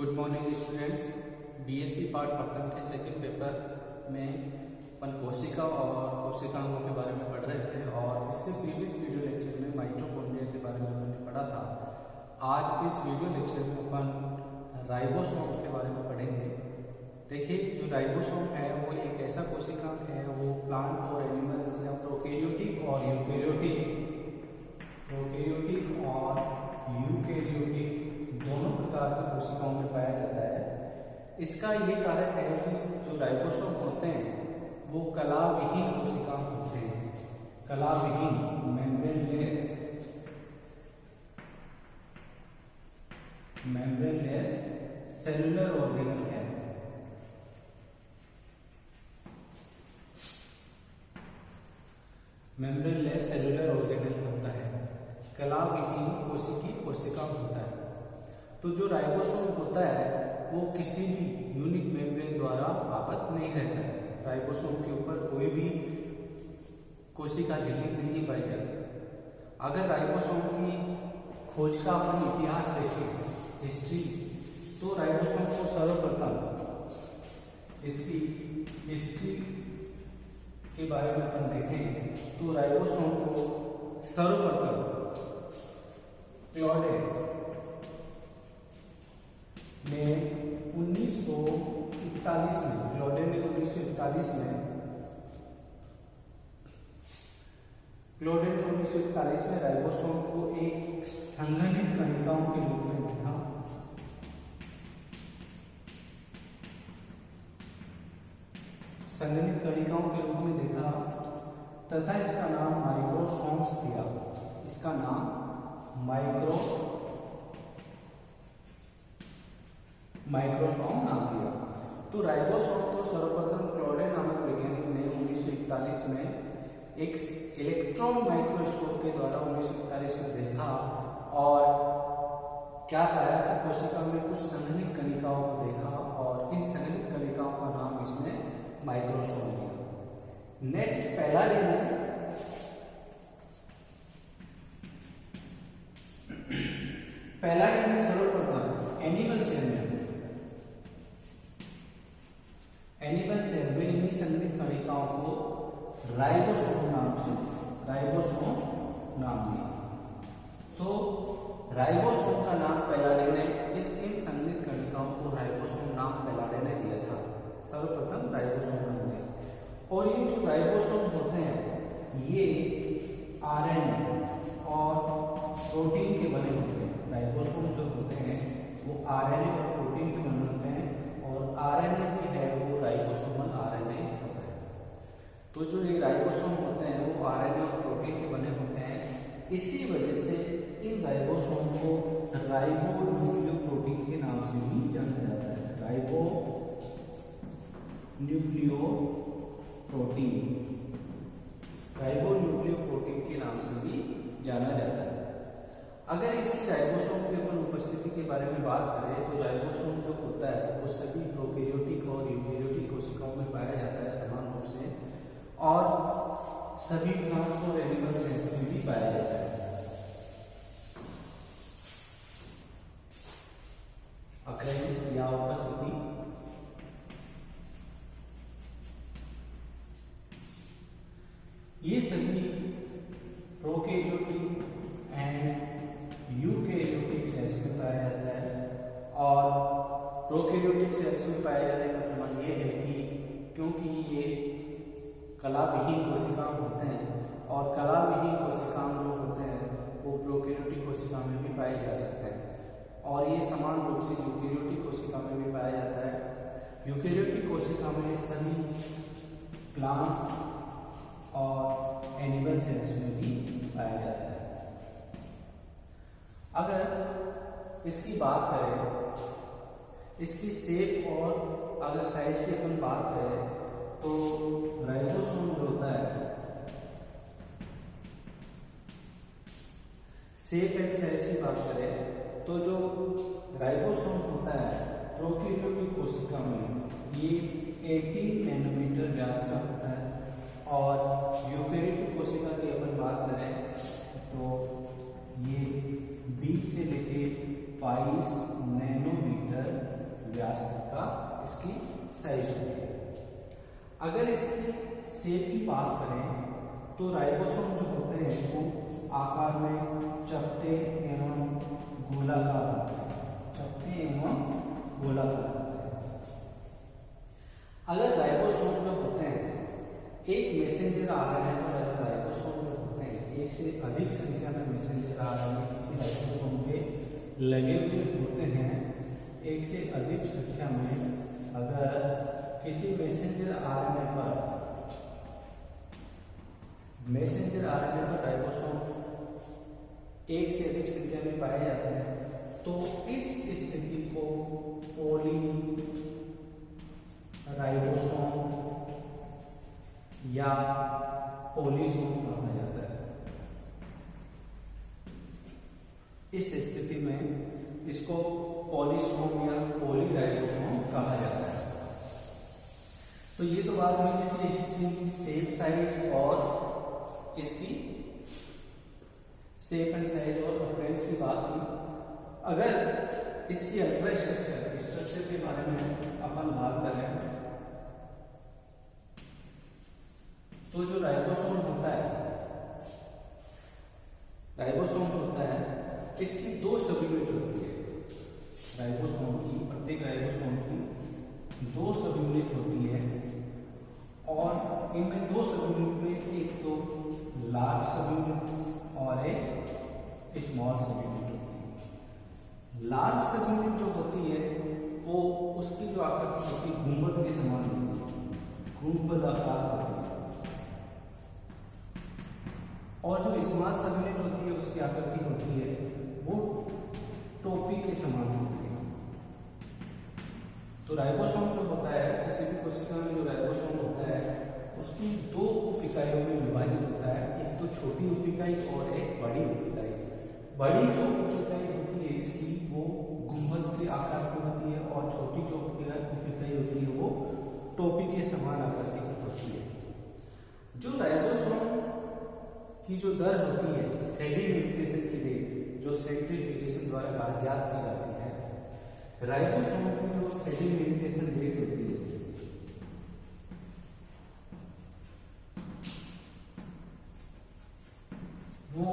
Good morning students. BSc part प्रथम के second paper में अपन कोशिका और कोशिकाओं के बारे में पढ़ रहे थे और इससे प्रीवियस वीडियो लेक्चर में माइटोकॉन्ड्रिया के बारे में अपन ने पढ़ा था। आज इस वीडियो लेक्चर में अपन राइबोसोम्स के बारे में पढ़ेंगे। देखिए, जो राइबोसोम है वो एक ऐसा कोशिकांग है, वो प्लांट और एनिमल्स या प्रोकैरियोटिक और यूकेरियोटिक दोनों प्रकार की कोशिकाओं में पाया जाता है। इसका ये कारण है कि जो राइबोसोम होते हैं वो कलाविहीन कोशिकाएं होते हैं। कलाविहीन मेम्ब्रेनलेस सेलुलर ऑर्गेनल है। मेम्ब्रेनलेस सेलुलर ऑर्गेनल होता है, कलाविहीन कोशिका होता है। तो जो राइबोसोम होता है वो किसी भी यूनिक मेम्ब्रेन द्वारा आवृत नहीं रहता है। राइबोसोम के ऊपर कोई भी कोशिका झिल्ली नहीं पाई जाती। अगर राइबोसोम की खोज का अपन इतिहास देखें, हिस्ट्री, तो राइबोसोम को सर्वप्रथम इसकी हिस्ट्री के बारे में अपन देखें तो राइबोसोम को सर्वप्रथम क्लॉडे ने 1941 में क्लॉडे ने 1941 में राइबोसोम को एक संघनित कणिकाओं के रूप में देखा। संघनित कणिकाओं के रूप में देखा तथा इसका नाम माइक्रोसोम्स दिया। इसका नाम माइक्रोसोम नाम दिया। तो राइबोसोम को सर्वप्रथम क्लॉडे नामक वैज्ञानिक ने 1941 में एक इलेक्ट्रॉन माइक्रोस्कोप के द्वारा 1941 में देखा और क्या पाया कि कोशिका में कुछ संघनित कणिकाओं को देखा और इन संघनित कणिकाओं का नाम इसने माइक्रोसोम दिया। नेक्स्ट पैलाडे में सर्वप्रथम एनिमल सेल में इन्हीं संघनित कणिकाओं को राइबोसोम नाम दिया। तो राइबोसोम का नाम पैलाडे ने इन संघनित कणिकाओं को राइबोसोम नाम पैलाडे ने दिया था। सर्वप्रथम राइबोसोम नाम दिया। और ये जो राइबोसोम होते हैं ये आरएनए और प्रोटीन के बने होते हैं। राइबोसोम जो होते हैं वो आरएनए और प्रोटीन के बने होते हैं और आरएनए भी है वो राइबोसोमल आरएनए होता है। तो जो ये राइबोसोम होते हैं वो आरएनए और प्रोटीन के बने होते हैं। इसी वजह से इन राइबोसोम को राइबोन्यूक्लियोप्रोटीन के नाम से भी जाना जाता है। राइबोन्यूक्लियोप्रोटीन के नाम से भी जाना जाता है। अगर इसकी राइबोसोम की अपन उपस्थिति के बारे में बात करें तो राइबोसोम जो होता है वो सभी प्रोकैरियोटिक और यूकेरियोटिक कोशिकाओं में पाया जाता है समान रूप से, और सभी प्लांट्स और एनिमल सेल्स में भी पाया जाता है। अक्रेंस या उपस्थिति ये सभी प्रोकैरियोटिक एंड यूकेरियोटिक सेल्स में पाया जाता है। और प्रोकैरियोटिक सेल्स में पाए जाने का प्रमाण ये है कि क्योंकि ये कलाविहीन कोशिकाएं होते हैं और कलाविहीन कोशिकाएं जो होते हैं वो प्रोकैरियोटिक कोशिका में भी पाए जा सकते हैं और ये समान रूप से यूकेरियोटिक कोशिका में भी पाया जाता है। यूकेरियोटिक कोशिका में सभी प्लांट्स और एनिमल सेल्स में भी पाया जाता है। अगर इसकी बात करें, इसकी शेप और अगर साइज की अपन बात करें तो राइबोसोम जो होता है शेप एंड साइज की बात करें तो जो राइबोसोम होता है प्रोकैरियोटिक कोशिका में ये 18 नैनोमीटर व्यास का होता है और यूकेरियोटिक कोशिका की अपन बात करें तो ये 20 से लेके 22 नैनोमीटर व्यास का इसकी साइज होती है। अगर इसकी शेप की बात करें तो राइबोसोम जो होते हैं वो आकार में चपटे एवं गोलाकार होते हैं, चपटे एवं गोलाकार होते हैं। अगर राइबोसोम जो होते हैं एक मैसेंजर आरएनए पर, अगर राइबोसोम जो होते हैं एक से अधिक संख्या में मैसेंजर आरएनए किसी राइबोसोम पे लगे हुए होते हैं, एक से अधिक संख्या में अगर किसी मैसेंजर आरएनए पर राइबोसोम एक से अधिक संख्या में पाए जाते हैं तो इस स्थिति को पॉली राइबोसोम या पॉलीसोम कहा जाता है। इस स्थिति में इसको पॉलीसोम या पॉलीराइबोसोम कहा जाता है। तो ये तो बात हुई इसकी शेप साइज और इसकी शेप एंड साइज और अपीयरेंस की बात हुई। अगर इसकी अल्ट्रा स्ट्रक्चर के बारे में अपन बात करें तो जो राइबोसोम होता है इसकी दो सब यूनिट होती है। राइबोसोम की, प्रत्येक राइबोसोम की दो सब यूनिट होती है और इनमें दो सब यूनिट में एक तो लार्ज सब यूनिट और एक स्मॉल सब यूनिट होती है। लार्ज सब यूनिट जो होती है वो उसकी जो आकृति होती है गुंबद के समान होती है, गुंबद आकार होती है, और जो स्मॉल सब यूनिट होती है उसकी आकृति होती है वो टोपी के समान होती है। तो राइबोसोम जो होता है किसी भी कोशिका में जो राइबोसोम होता है उसकी दो उप इकाइयों में विभाजित होता है, एक तो छोटी उप इकाई और एक बड़ी उप इकाई। बड़ी जो उप इकाई होती है इसकी वो गुंबद के आकार की होती है और छोटी जो उप इकाई होती है वो टोपी के समान आकृति की होती है। जो राइबोसोम की जो दर होती है सेडिमेंटेशन की रेट जो सेंट्रीफ्यूगेशन द्वारा ज्ञात की जाती है, राइबोसोम की जो सेडिमेंटेशन रेट होती है वो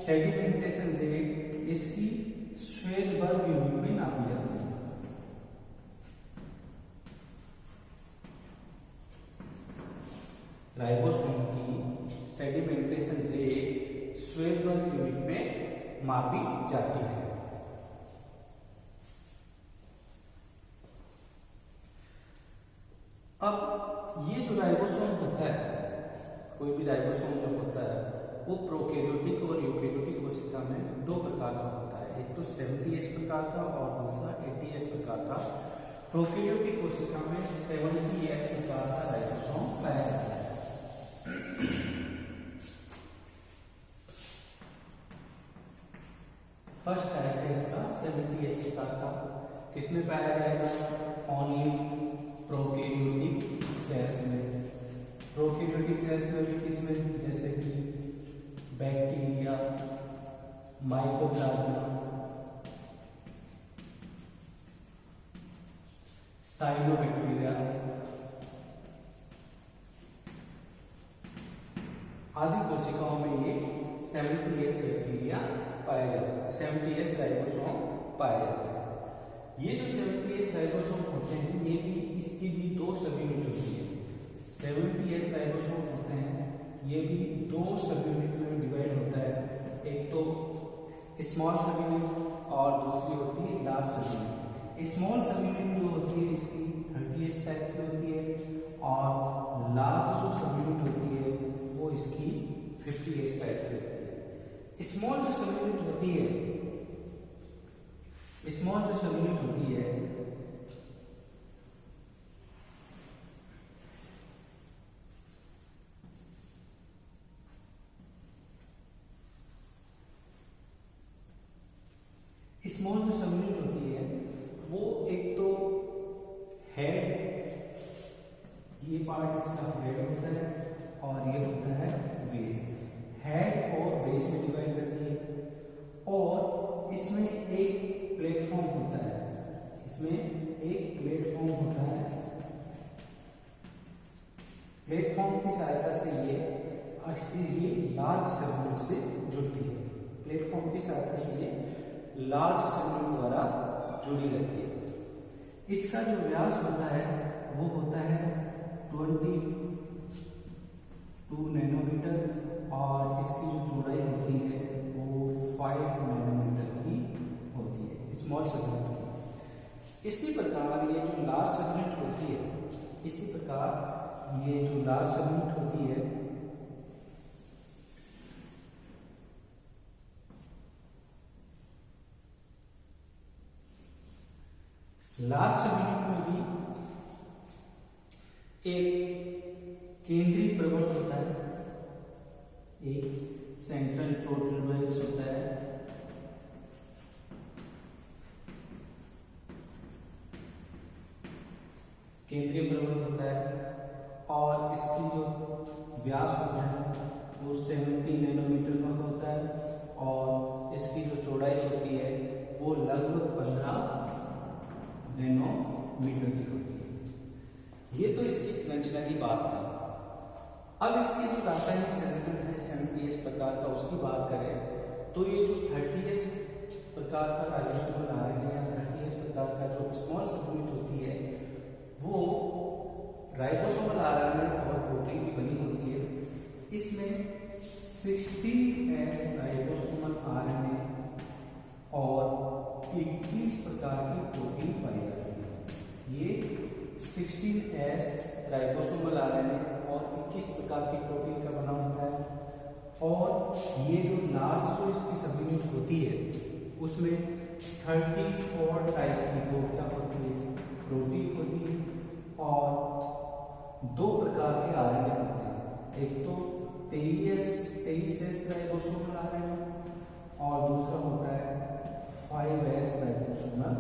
सेडिमेंटेशन रेट इसकी श्वेतबर्ग यूनिट में नापी जाती है। राइबोसोम की सेडिमेंटेशन रेट श्वेतबर्ग यूनिट में मापी जाती है। अब ये जो राइबोसोम होता है, कोई भी राइबोसोम जो होता है वो प्रोकैरियोटिक और यूकैरियोटिक कोशिका में दो प्रकार का होता है, एक तो 70S प्रकार का और दूसरा 80S प्रकार का। प्रोकैरियोटिक कोशिका में 70S प्रकार का राइबोसोम पाया जाता है। फर्स्ट टाइप है इसका 70S प्रकार का, किसमें पाया जाएगा? ओनली प्रोकैरियोटिक सेल्स में। प्रोकैरियोटिक सेल्स में भी किसमें? जैसे कि बैक्टीरिया, माइकोप्लाज्मा, साइनोबैक्टीरिया आदि कोशिकाओं में ये 70S बैक्टीरिया पाया जाता है, 70S राइबोसोम पाया जाता है। ये जो 70S राइबोसोम होते हैं ये भी इसकी भी दो सब यूनिट होती है। 70S राइबोसोम होते हैं ये भी दो सब यूनिट में डिवाइड होता है, एक तो स्मॉल सब यूनिट और दूसरी होती है लार्ज सब यूनिट। स्मॉल सब यूनिट जो होती है इसकी 30S टाइप की होती है और लार्ज जो सब यूनिट होती है वो इसकी 50S टाइप की होती है। स्मॉल जो सब यूनिट होती है, स्मॉल जो सब यूनिट होती है स्मॉल जो सब यूनिट होती है वो एक तो हेड, ये पार्ट इसका हेड होता है और ये होता है बेस। हेड और बेस में डिवाइड रहती है और इसमें एक प्लेटफॉर्म होता है, इसमें एक प्लेटफॉर्म होता है, प्लेटफॉर्म की सहायता से ये लार्ज सेगमेंट से जुड़ती है। प्लेटफॉर्म की सहायता से ये लार्ज सेगमेंट द्वारा जुड़ी रहती है। इसका जो व्यास होता है वो होता है 22 नैनोमीटर और इसकी जो चौड़ाई होती है वो 5 नैनोमीटर की होती है, स्मॉल सेगमेंट की। इसी प्रकार ये जो लार्ज सेगमेंट होती है, इसी प्रकार ये जो लार्ज सेगमेंट होती है लार्ज सेगमेंट में भी एक केंद्रीय प्रवण होता है, एक सेंट्रल प्रोट्रूबेंस होता है, केंद्रीय प्रवण होता है और इसकी जो व्यास होता है वो 70 नैनोमीटर का होता है और इसकी जो चौड़ाई होती है वो लगभग 15 नैनोमीटर की होती है। ये तो इसकी संरचना की बात है। अब इसके जो रासायनिक संगठन है 70S प्रकार का, उसकी बात करें तो ये जो 30S प्रकार का राइबोसोमल आरएनए या 30S प्रकार का जो स्मॉल सेगमेंट होती है वो राइबोसोमल आरएनए और प्रोटीन की बनी होती है। इसमें 16S राइबोसोमल आरएनए और 21 प्रकार की प्रोटीन पाई जाती है। ये 16S राइबोसोमल आरएनए और 21 प्रकार की प्रोटीन का बना होता है और ये जो लार्ज जो इसकी सबयूनिट होती है उसमें 34 टाइप की क्या होती है, प्रोटीन होती है और 2 प्रकार के आरएनए होते हैं। एक तो 23S राइबोसोमल आरएनए और दूसरा होता है 5S राइबोसोमल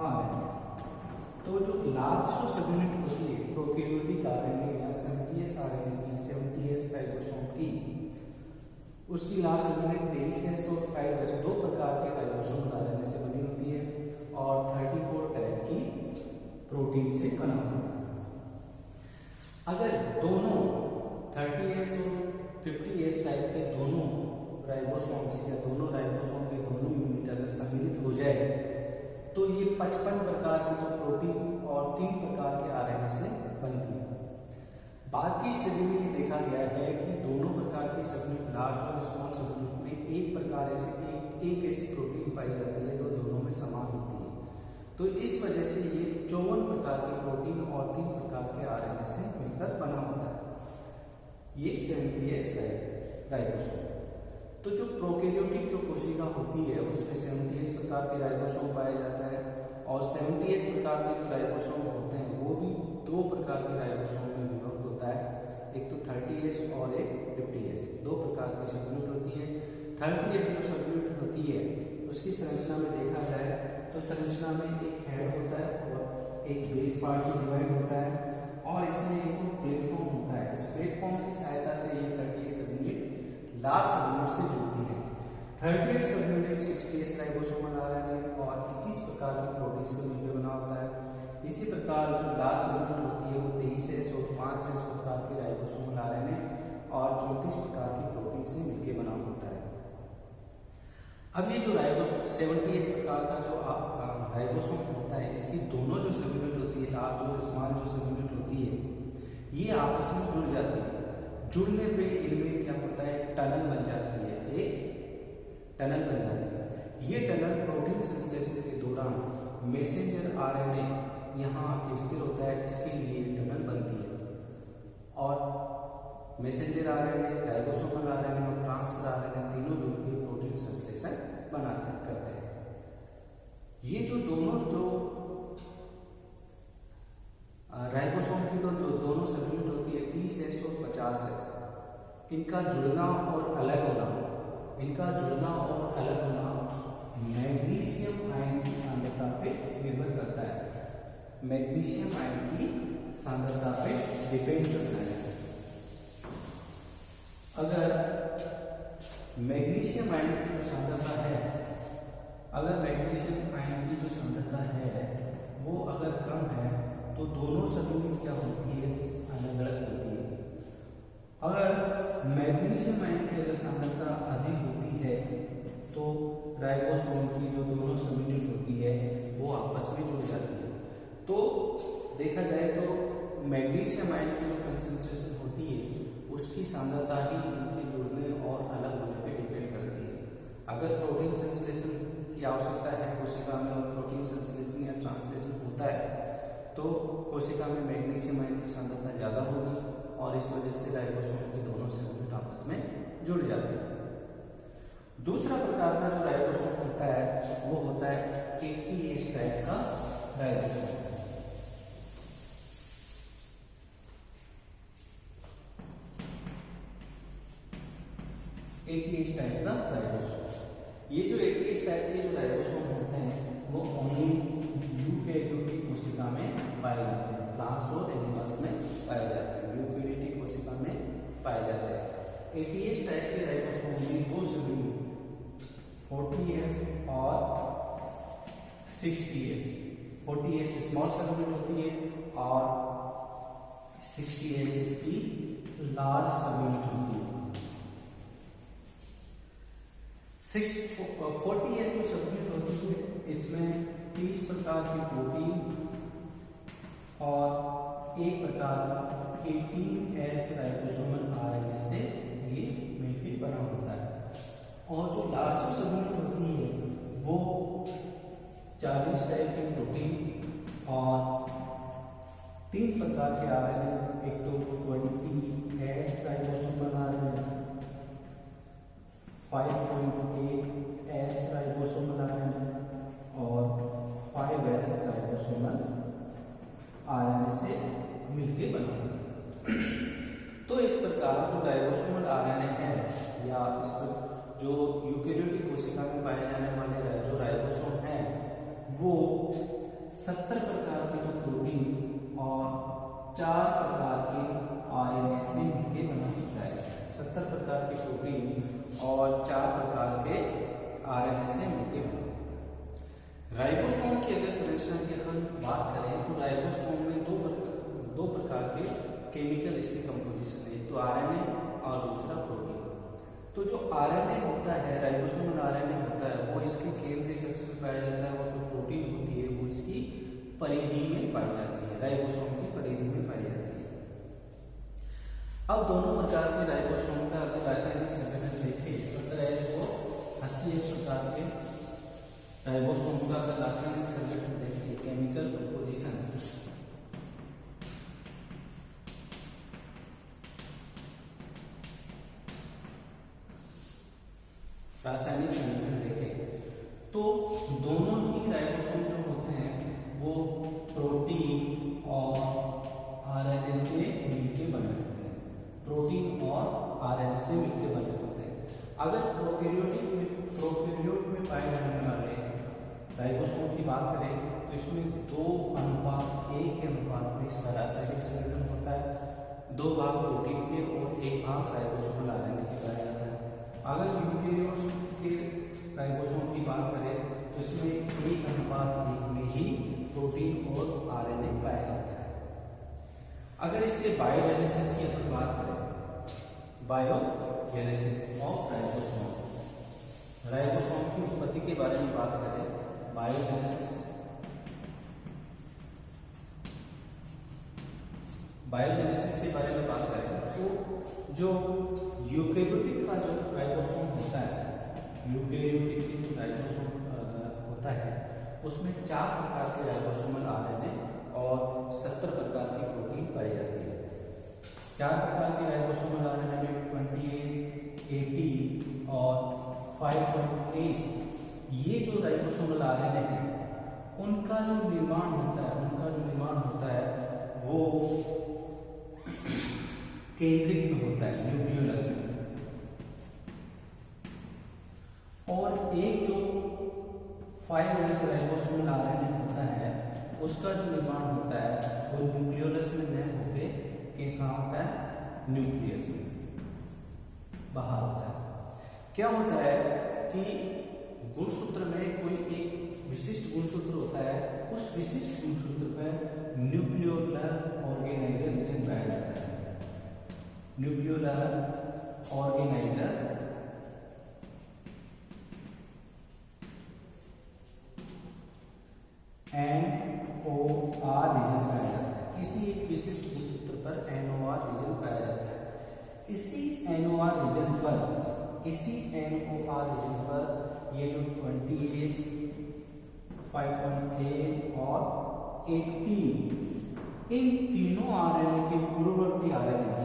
आरएनए। तो जो लार्ज जो सबयूनिट होती है प्रोकैरियोटिक आरएनए या 70S आरएनए की, 70S राइबोसोम की, उसकी लार्ज सबयूनिट 23S और 5S 2 प्रकार के राइबोसोमल आरएनए से बनी होती है और 34 टाइप की प्रोटीन से बना होता है। अगर दोनों 30S और 50S टाइप के दोनों राइबोसोम्स या दोनों राइबोसोम के दोनों यूनिट अगर सम्मिलित हो जाए तो ये 55 प्रकार की तो प्रोटीन और 3 प्रकार के आरएनए से बनती है। बाद की स्टडी में ये देखा गया है कि दोनों प्रकार की सबयूनिट लार्ज और स्मॉल सबयूनिट में एक प्रकार एक ऐसी प्रोटीन पाई जाती है तो दोनों में समान होती है। तो इस वजह से ये 54 प्रकार की प्रोटीन और 3 प्रकार के आरएनए से मिलकर बना होता है। ये 70S राइबोसोम। तो जो प्रोकैरियोटिक जो कोशिका होती है उसमें 70S प्रकार के राइबोसोम पाया जाता है और 70S प्रकार के जो राइबोसोम होते हैं वो भी 2 प्रकार के राइबोसोम में विभक्त होता है, एक तो 30S और एक 50S। 2 प्रकार की सबयूनिट होती है। 30S जो सबयूनिट होती है उसकी संरचना में देखा जाए तो संरचना में एक हेड होता है और एक बेस पार्ट में डिवाइड होता है और इसमें एक प्लेटफॉर्म होता है। इस प्लेटफॉर्म की सहायता से ये 30S सबयूनिट लार्ज सबयूनिट से जुड़ती है। 30S subunit 60S ribosomal RNA और 21 प्रकार की प्रोटीन से मिलकर बना होता है। इसी प्रकार जो लार्ज सबयूनिट होती है वो 23S और 5S प्रकार के राइबोसोमल आरएनए और 34 प्रकार की प्रोटीन से मिलकर बना होता है। अब ये जो 70S प्रकार का जो राइबोसोम होता है इसकी दोनों जो सबयूनिट होती है, लार्ज और स्मॉल जो सबयूनिट होती है, ये आपस में जुड़ जाती है। जुड़ने पे इनमें क्या होता है, टनल बन जाती है, एक टनल बन जाती है। ये टनल प्रोटीन संश्लेषण के दौरान मैसेंजर आरएनए यहाँ आके स्थिर होता है, इसके लिए टनल बनती है और मैसेंजर आरएनए, राइबोसोमल आरएनए और ट्रांसफर आरएनए तीनों जुड़ के प्रोटीन संश्लेषण करते हैं। ये जो दोनों जो राइबोसोम की तो जो दोनों सबयूनिट होती है 30S और 50S, इनका जुड़ना और अलग होना मैग्नीशियम आयन की सांद्रता पे निर्भर करता है। मैग्नीशियम आयन की सांद्रता पे डिपेंड करता है। अगर मैग्नीशियम आयन की जो सांद्रता है वो अगर कम है तो दोनों सबयूनिट क्या होती है, अलग अलग होती है। अगर मैग्नीशियम आयन की अगर सांद्रता अधिक होती है तो राइबोसोम की जो दोनों सबयूनिट होती है वो आपस में जुड़ जाती है। तो देखा जाए तो मैग्नीशियम आयन की जो कंसंट्रेशन होती है उसकी सांद्रता ही उनके जुड़ने और अलग होने पे डिपेंड करती है। अगर प्रोटीन संश्लेषण की आवश्यकता है कोशिका में और प्रोटीन संश्लेषण या ट्रांसलेशन होता है तो कोशिका में मैग्नीशियम आयन की सांद्रता ज़्यादा होगी और इस वजह से राइबोसोम के दोनों सेगमेंट आपस में जुड़ जाते हैं। दूसरा प्रकार का जो राइबोसोम होता है वो होता है ATH टाइप का राइबोसोम। ATH टाइप का राइबोसोम, ये जो ATH टाइप के जो राइबोसोम होते हैं वो ओनली यूकेरियोटिक कोशिका में पाए जाते हैं, प्लांट्स और एनिमल्स में पाए जाते हैं, यूकेरियोटिक कोशिका में पाए जाते हैं। ATH टाइप के राइबोसोम में दो सबयूनिट 40S और 60S, 40S स्मॉल सबयूनिट होती है और 60S इसकी लार्ज सबयूनिट होती है। 40S जो सबयूनिट होती है इसमें 30 प्रकार की प्रोटीन और एक प्रकार का 18S राइबोसोमल RNA से ये मिलकर बना होता है। और जो लार्ज सबयूनिट होती है वो 40 टाइप की प्रोटीन और 3 प्रकार के RNA, एक तो 20S ribosomal RNA, 5.8S ribosomal RNA और 5S राइबोसोमल RNA से मिलके बना है। तो इस प्रकार जो राइबोसोमल RNA है या इस पर जो यूकेरियोटिक कोशिका में पाए जाने वाले जो राइबोसोम है वो 70 प्रकार के जो प्रोटीन और 4 प्रकार के RNA से मिलके बना होता है। 70 प्रकार के प्रोटीन और 4 प्रकार के RNA से मिलके बना होता है। राइबोसोम की अगर संरचना की अगर बात करें तो राइबोसोम में दो प्रकार के केमिकल इसकी कंपोजिशन है, एक तो RNA और दूसरा प्रोटीन। तो जो RNA होता है, राइबोसोमल RNA होता है, वो इसके केंद्रीय कक्ष में पाया जाता है और जो प्रोटीन होती है वो इसकी परिधि में पाई जाती है, राइबोसोम की परिधि में पाई जाती है। अब दोनों प्रकार के राइबोसोम का अगर रासायनिक संगठन देखें 17S और 80S प्रकार के राइबोसोम का अगर रासायनिक संगठन देखें, केमिकल कंपोजिशन, रासायनिक संगठन देखें तो दोनों ही राइबोसोम जो होते हैं वो प्रोटीन और RNA से मिलके बने होते हैं, प्रोटीन और RNA से मिलके बने होते हैं। अगर प्रोकैरियोट में पाए जाने वाले राइबोसोम की बात करें तो इसमें 2:1 के अनुपात में इसका रासायनिक संगठन होता है, 2 भाग प्रोटीन के और 1 भाग राइबोसोमल RNA के पाया जाता है। अगर यूकेरियोट्स के राइबोसोम की बात करें तो इसमें 1:1 में ही प्रोटीन और RNA पाया जाता है। अगर इसके बायोजेनेसिस की अपन बात करें, बायोजेनेसिस ऑफ राइबोसोम, राइबोसोम की उत्पत्ति के बारे में बात करें, बायोजेनेसिस के बारे में बात करें तो जो यूकेरियोटिक का जो राइबोसोम होता है, यूकेरियोटिक की जो राइबोसोम होता है उसमें 4 प्रकार के राइबोसोमल RNA और 70 प्रकार की प्रोटीन पाई जाती है। 4 प्रकार के राइबोसोमल RNA में 20S, 18 और 5.8 ये जो राइबोसोमल RNA है उनका जो निर्माण होता है वो केंद्रिक में होता है, न्यूक्लियोलस में। और एक जो 5S राइबोसोमल RNA होता है उसका जो निर्माण होता है वो न्यूक्लियोलस में न होके कहाँ होता है, न्यूक्लियस में बाहर होता है। क्या होता है कि गुणसूत्र में कोई एक विशिष्ट गुणसूत्र होता है, उस विशिष्ट गुणसूत्र पर न्यूक्लियोलर ऑर्गेनाइजर रीजन पाया जाता है। न्यूक्लियोलर ऑर्गेनाइजर NOR रीजन पाया जाता है। किसी एक विशिष्ट गुणसूत्र पर NOR रीजन पाया जाता है। इसी NOR रीजन पर ये जो 20S 5.8 और 18 इन तीनों आरएनए के पूर्ववर्ती आरएनए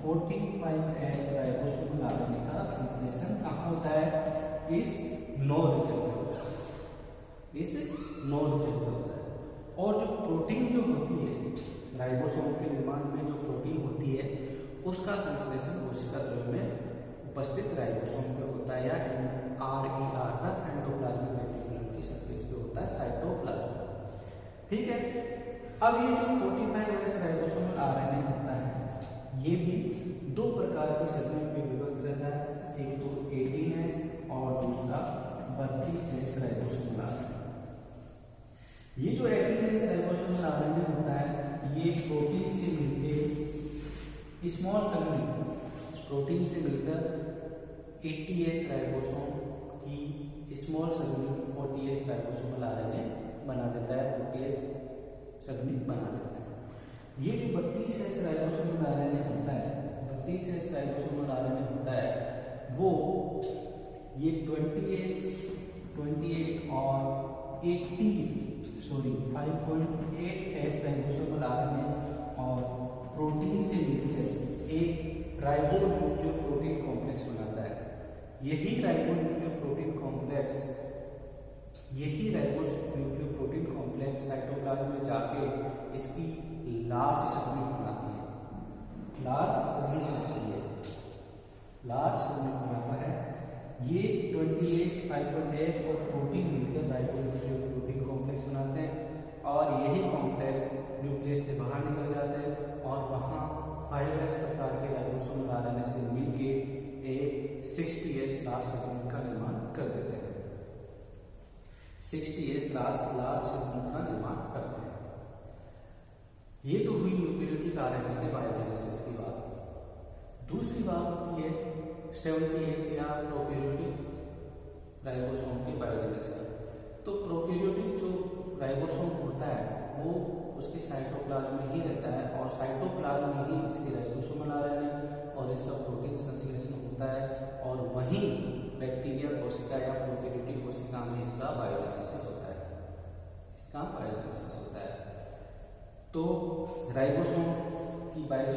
45S राइबोसोमल आरएनए का संश्लेषण कहाँ होता है? इस नो रीजन में होता है। इस नो रीजन में होता है। और जो प्रोटीन जो होती है राइबोसोम के निर्माण में जो प्रोटीन होती है उसका संश्लेषण कोशिका द्रव्य में उपस्थित राइबोसोम पे होता है या RER रफ एंडोप्लाज्मिक रेटिकुलम की सरफेस पे होता है, साइटोप्लाज्म। ठीक है। अब ये जो 45S राइबोसोमल आरएनए होता है ये भी दो प्रकार के सेगमेंट में विभक्त रहता है, एक तो 18S और दूसरा 32S राइबोसोमल आरएनए। ये जो 18S राइबोसोमल आरएनए होता है ये प्रोटीन से मिलकर स्मॉल सेगमेंट प्रोटीन से मिलकर 80S राइबोसोम की small segment 40S ribosomal RNA बना देता है, 40S सेगमेंट बना देता है। ये जो 32S राइबोसोमल आरएनए होता है, 32S राइबोसोमल आरएनए होता है वो ये 28 और 5.8S राइबोसोमल आरएनए और प्रोटीन से मिलकर एक राइबोन्यूक्लियोप्रोटीन कॉम्प्लेक्स बनाता है। यही राइबोन्यूक्लियोप्रोटीन कॉम्प्लेक्स साइटोप्लाज्म में जाके इसकी लार्ज सेगमेंट बनाती है। लार्ज सेगमेंट बनाता है। ये 20S 5.8 और प्रोटीन मिलकर राइबोन्यूक्लियोप्रोटीन कॉम्प्लेक्स बनाते हैं और यही कॉम्प्लेक्स न्यूक्लियस से बाहर निकल जाते हैं और वहाँ 5S प्रकार के राइबोसोमल आरएनए से मिलके एक 60S लार्ज सेगमेंट का निर्माण कर देते हैं। 60S लार्ज सेगमेंट का निर्माण करते हैं। ये तो हुई यूकेरियोटिक आरएनए के बायोजेनेसिस की बात। दूसरी बात होती है 70S या प्रोकैरियोटिक राइबोसोम के बायोजेनेसिस। तो प्रोकैरियोटिक जो राइबोसोम होता है वो उसके साइटोप्लाज्म में ही रहता है और साइटोप्लाज्म में ही इसके राइबोसोमल आरएनए और इसका प्रोटीन संश्लेषण होता है और वहीं बैक्टीरिया कोशिका या प्रोकैरियोटिक कोशिका में इसका बायोजेनेसिस होता है। तो राइबोसोम की बायोजेनेसिस